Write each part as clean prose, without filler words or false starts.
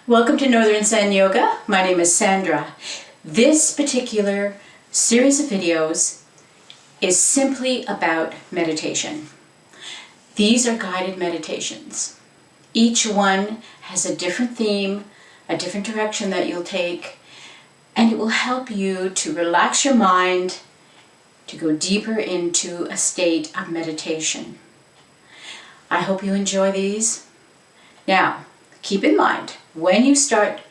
Welcome to Northern Zen Yoga. My name is Sandra. This particular series of videos is simply about meditation. These are guided meditations. Each one has a different theme, a different direction that you'll take, and it will help you to relax your mind, to go deeper into a state of meditation. I hope you enjoy these. Now, keep in mind, when you start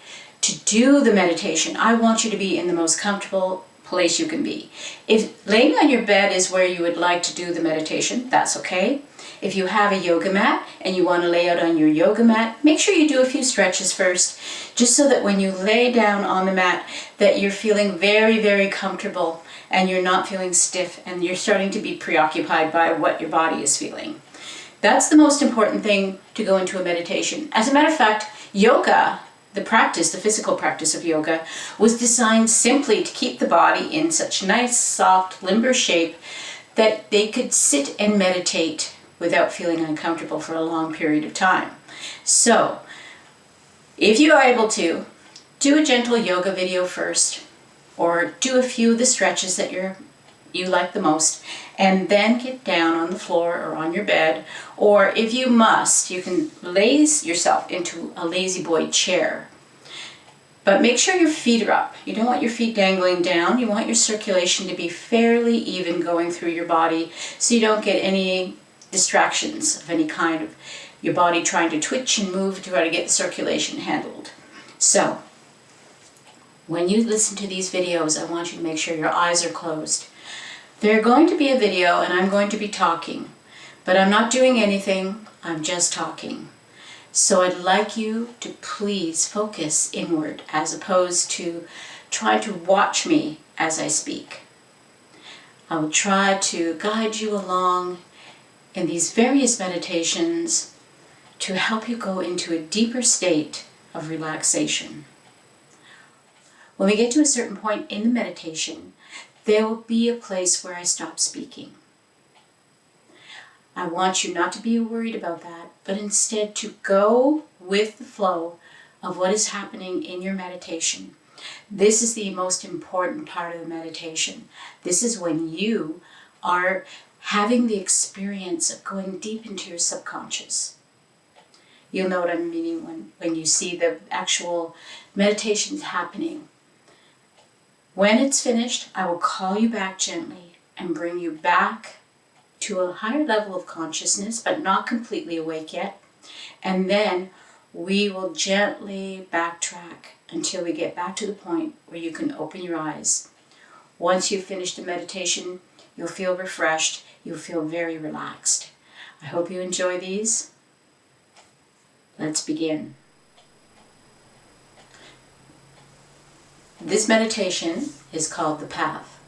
to do the meditation, I want you to be in the most comfortable place you can be. If laying on your bed is where you would like to do the meditation, that's okay. If you have a yoga mat and you want to lay out on your yoga mat, make sure you do a few stretches first, just so that when you lay down on the mat, that you're feeling very, very comfortable and you're not feeling stiff and you're starting to be preoccupied by what your body is feeling. That's the most important thing to go into a meditation. As a matter of fact, yoga, the physical practice of yoga, was designed simply to keep the body in such nice, soft, limber shape that they could sit and meditate without feeling uncomfortable for a long period of time. So, if you are able to, do a gentle yoga video first, or do a few of the stretches that you like the most, and then get down on the floor or on your bed, or if you must, you can lay yourself into a lazy boy chair. But make sure your feet are up. You don't want your feet dangling down. You want your circulation to be fairly even going through your body, so you don't get any distractions of any kind of your body trying to twitch and move to try to get the circulation handled. So, when you listen to these videos, I want you to make sure your eyes are closed. They're going to be a video and I'm going to be talking, but I'm not doing anything, I'm just talking. So I'd like you to please focus inward as opposed to try to watch me as I speak. I will try to guide you along in these various meditations to help you go into a deeper state of relaxation. When we get to a certain point in the meditation, there will be a place where I stop speaking. I want you not to be worried about that, but instead to go with the flow of what is happening in your meditation. This is the most important part of the meditation. This is when you are having the experience of going deep into your subconscious. You'll know what I'm meaning when you see the actual meditations happening. When it's finished, I will call you back gently and bring you back to a higher level of consciousness, but not completely awake yet. And then we will gently backtrack until we get back to the point where you can open your eyes. Once you've finished the meditation, you'll feel refreshed. You'll feel very relaxed. I hope you enjoy these. Let's begin. This meditation is called The Path.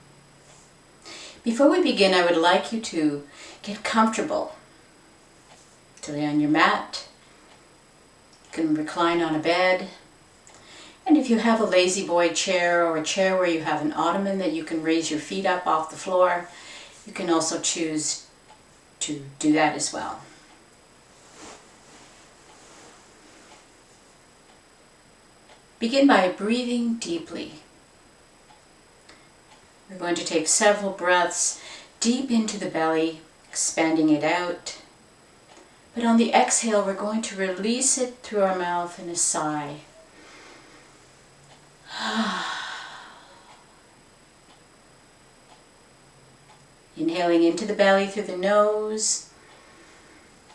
Before we begin, I would like you to get comfortable. To lay on your mat, you can recline on a bed, and if you have a lazy boy chair or a chair where you have an ottoman that you can raise your feet up off the floor, you can also choose to do that as well. Begin by breathing deeply. We're going to take several breaths deep into the belly, expanding it out. But on the exhale, we're going to release it through our mouth in a sigh. Inhaling into the belly through the nose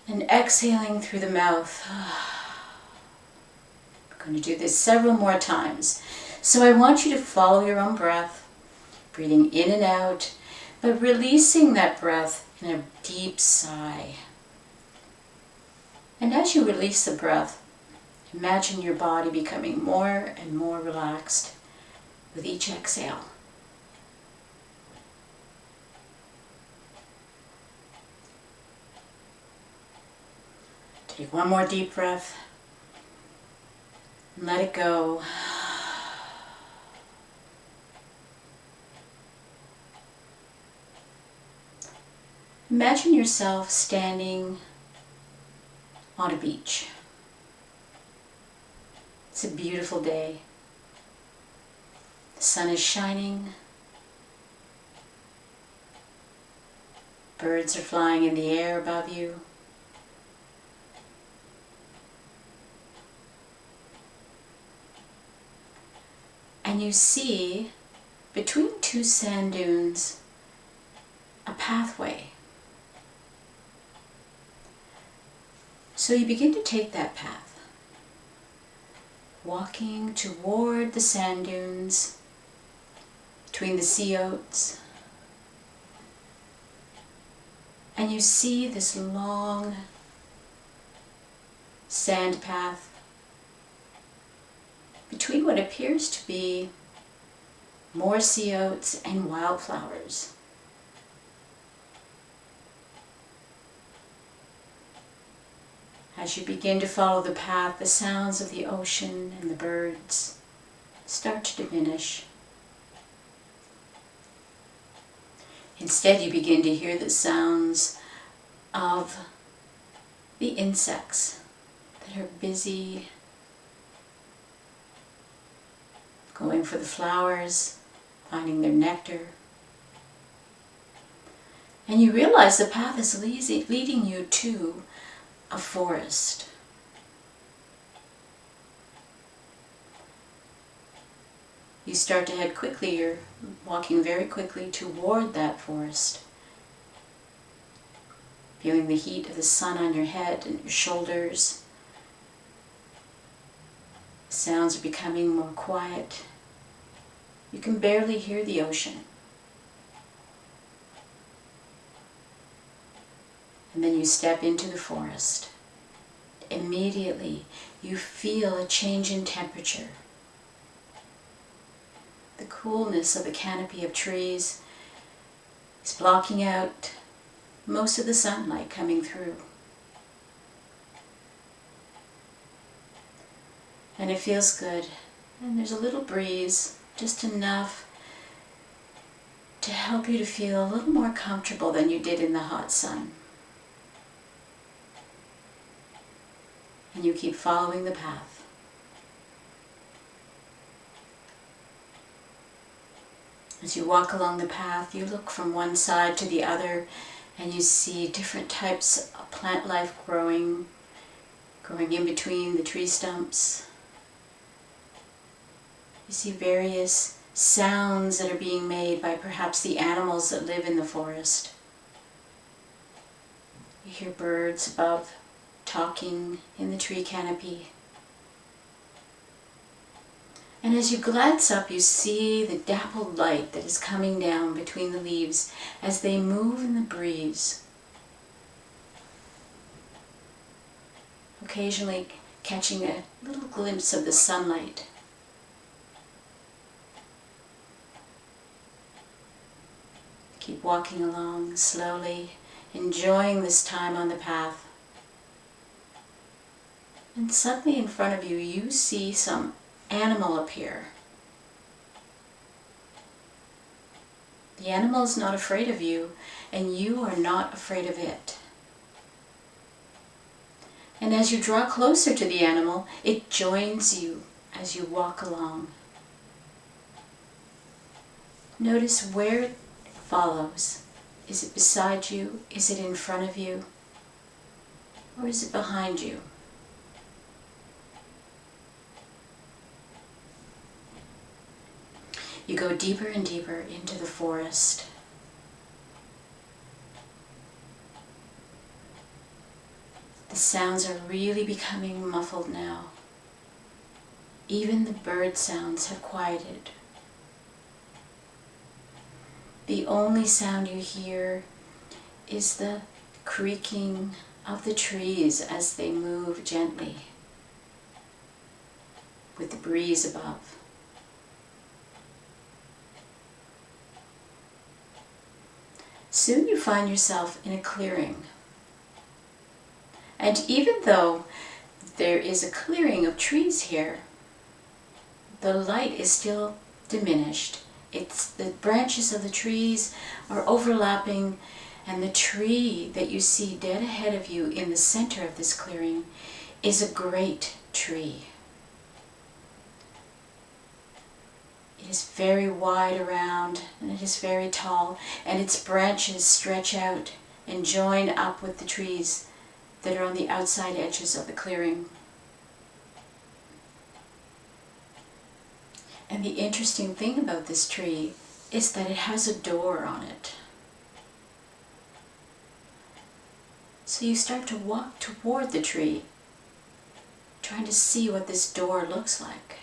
and exhaling through the mouth. We're going to do this several more times. So I want you to follow your own breath, breathing in and out, but releasing that breath in a deep sigh. And as you release the breath, imagine your body becoming more and more relaxed with each exhale. Take one more deep breath and let it go. Imagine yourself standing on a beach. It's a beautiful day. The sun is shining. Birds are flying in the air above you. And you see, between two sand dunes, a pathway. So you begin to take that path, walking toward the sand dunes, between the sea oats, and you see this long sand path between what appears to be more sea oats and wildflowers. As you begin to follow the path, the sounds of the ocean and the birds start to diminish. Instead, you begin to hear the sounds of the insects that are busy going for the flowers, finding their nectar. And you realize the path is leading you to a forest. You start to head quickly, you're walking very quickly toward that forest, feeling the heat of the sun on your head and your shoulders. Sounds are becoming more quiet. You can barely hear the ocean. And then you step into the forest. Immediately, you feel a change in temperature. The coolness of the canopy of trees is blocking out most of the sunlight coming through. And it feels good. And there's a little breeze, just enough to help you to feel a little more comfortable than you did in the hot sun. And you keep following the path. As you walk along the path, you look from one side to the other and you see different types of plant life growing in between the tree stumps. You see various sounds that are being made by perhaps the animals that live in the forest. You hear birds above talking in the tree canopy. And as you glance up, you see the dappled light that is coming down between the leaves as they move in the breeze, occasionally catching a little glimpse of the sunlight. Keep walking along slowly, enjoying this time on the path. And suddenly in front of you, you see some animal appear. The animal is not afraid of you, and you are not afraid of it. And as you draw closer to the animal, it joins you as you walk along. Notice where it follows. Is it beside you? Is it in front of you? Or is it behind you? You go deeper and deeper into the forest. The sounds are really becoming muffled now. Even the bird sounds have quieted. The only sound you hear is the creaking of the trees as they move gently with the breeze above. Soon you find yourself in a clearing. And even though there is a clearing of trees here, the light is still diminished. The branches of the trees are overlapping, and the tree that you see dead ahead of you in the center of this clearing is a great tree. It is very wide around, and it is very tall, and its branches stretch out and join up with the trees that are on the outside edges of the clearing. And the interesting thing about this tree is that it has a door on it. So you start to walk toward the tree, trying to see what this door looks like.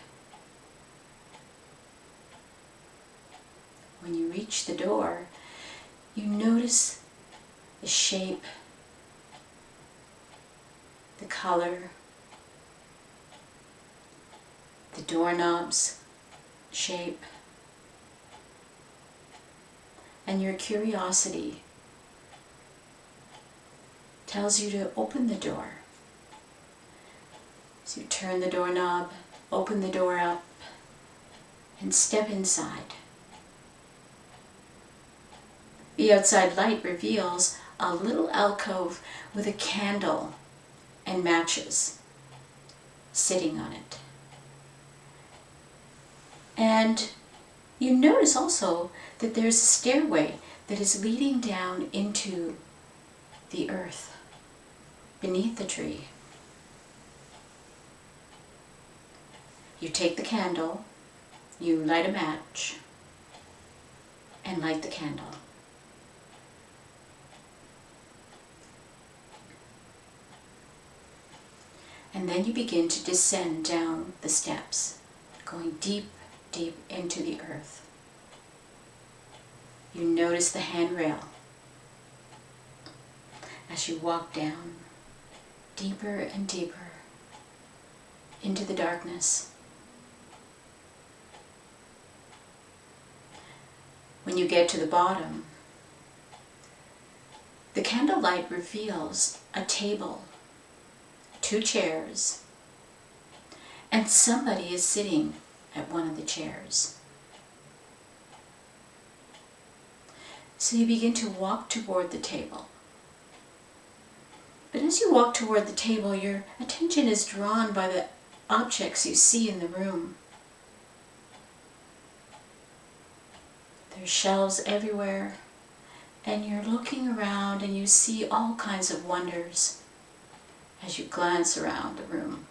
When you reach the door, you notice the shape, the color, the doorknob's shape, and your curiosity tells you to open the door. So you turn the doorknob, open the door up, and step inside. The outside light reveals a little alcove with a candle and matches sitting on it. And you notice also that there's a stairway that is leading down into the earth beneath the tree. You take the candle, you light a match, and light the candle. And then you begin to descend down the steps, going deep, deep into the earth. You notice the handrail as you walk down deeper and deeper into the darkness. When you get to the bottom, the candlelight reveals a table, 2 chairs, and somebody is sitting at one of the chairs. So you begin to walk toward the table. But as you walk toward the table, your attention is drawn by the objects you see in the room. There's shelves everywhere, and you're looking around and you see all kinds of wonders as you glance around the room.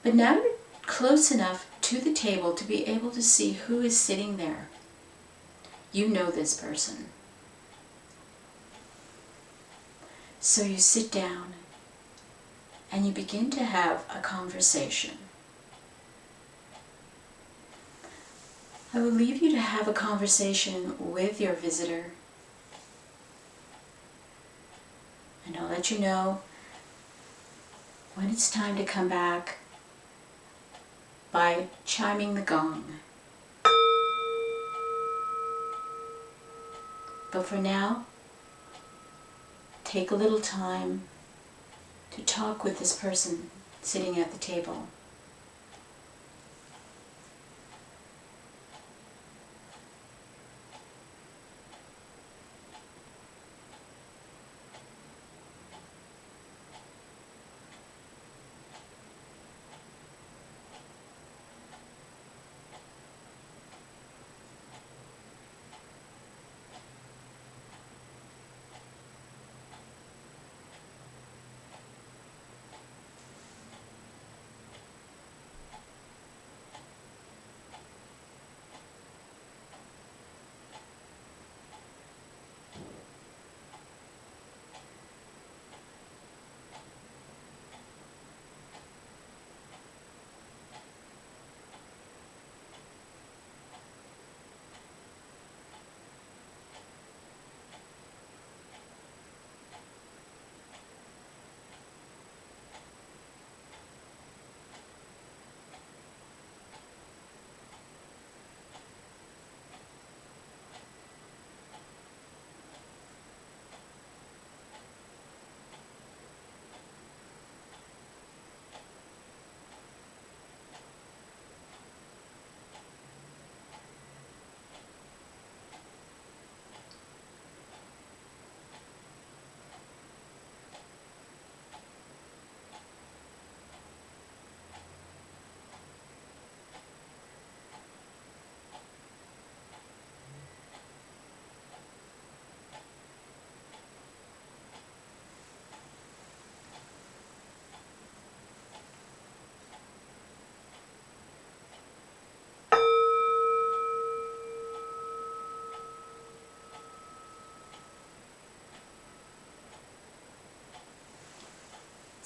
But now you're close enough to the table to be able to see who is sitting there. You know this person. So you sit down and you begin to have a conversation. I will leave you to have a conversation with your visitor, and I'll let you know when it's time to come back by chiming the gong. But for now, take a little time to talk with this person sitting at the table.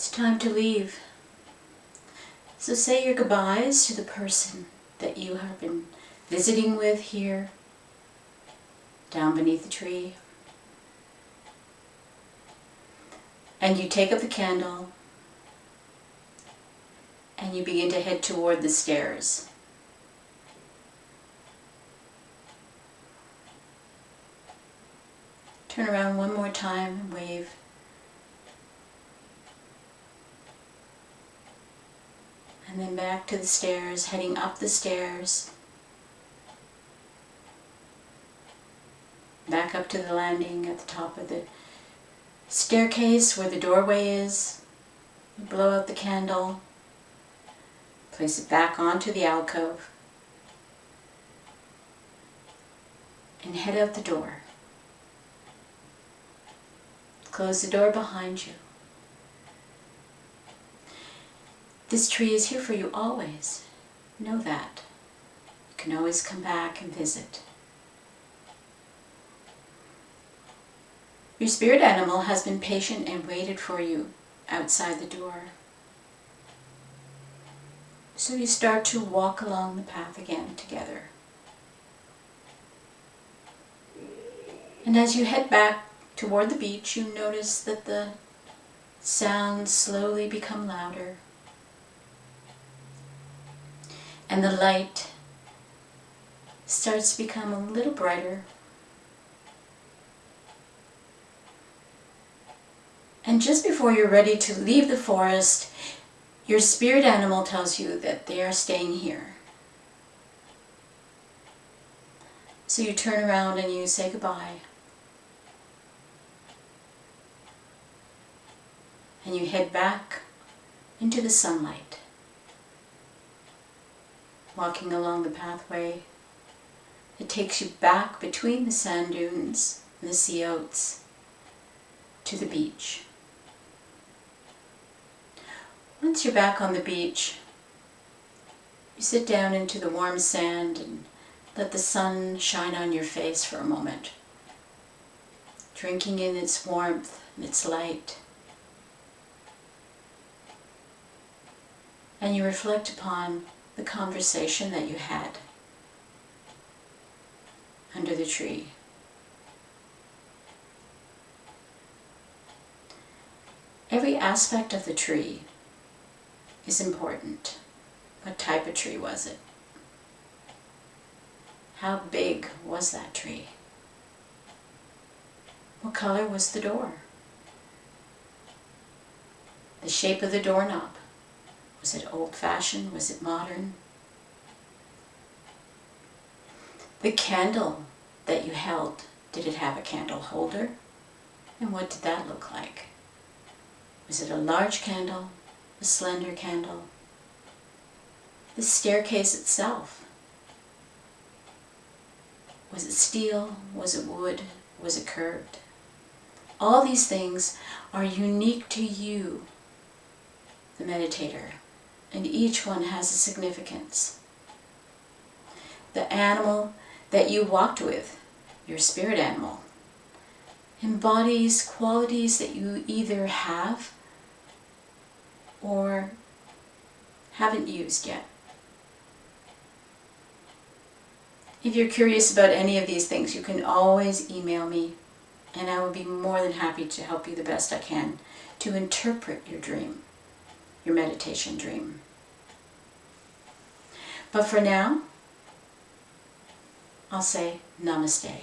It's time to leave. So say your goodbyes to the person that you have been visiting with here, down beneath the tree. And you take up the candle and you begin to head toward the stairs. Turn around one more time and wave. And then back to the stairs, heading up the stairs. Back up to the landing at the top of the staircase where the doorway is. You blow out the candle. Place it back onto the alcove. And head out the door. Close the door behind you. This tree is here for you always. Know that. You can always come back and visit. Your spirit animal has been patient and waited for you outside the door. So you start to walk along the path again together. And as you head back toward the beach, you notice that the sounds slowly become louder. And the light starts to become a little brighter. And just before you're ready to leave the forest, your spirit animal tells you that they are staying here. So you turn around and you say goodbye. And you head back into the sunlight, walking along the pathway that takes you back between the sand dunes and the sea oats to the beach. Once you're back on the beach, you sit down into the warm sand and let the sun shine on your face for a moment, drinking in its warmth and its light. And you reflect upon the conversation that you had under the tree. Every aspect of the tree is important. What type of tree was it? How big was that tree? What color was the door? The shape of the doorknob. Was it old-fashioned? Was it modern? The candle that you held, did it have a candle holder? And what did that look like? Was it a large candle? A slender candle? The staircase itself. Was it steel? Was it wood? Was it curved? All these things are unique to you, the meditator, and each one has a significance. The animal that you walked with, your spirit animal, embodies qualities that you either have or haven't used yet. If you're curious about any of these things, you can always email me, and I will be more than happy to help you the best I can to interpret your dream, your meditation dream. But for now, I'll say namaste.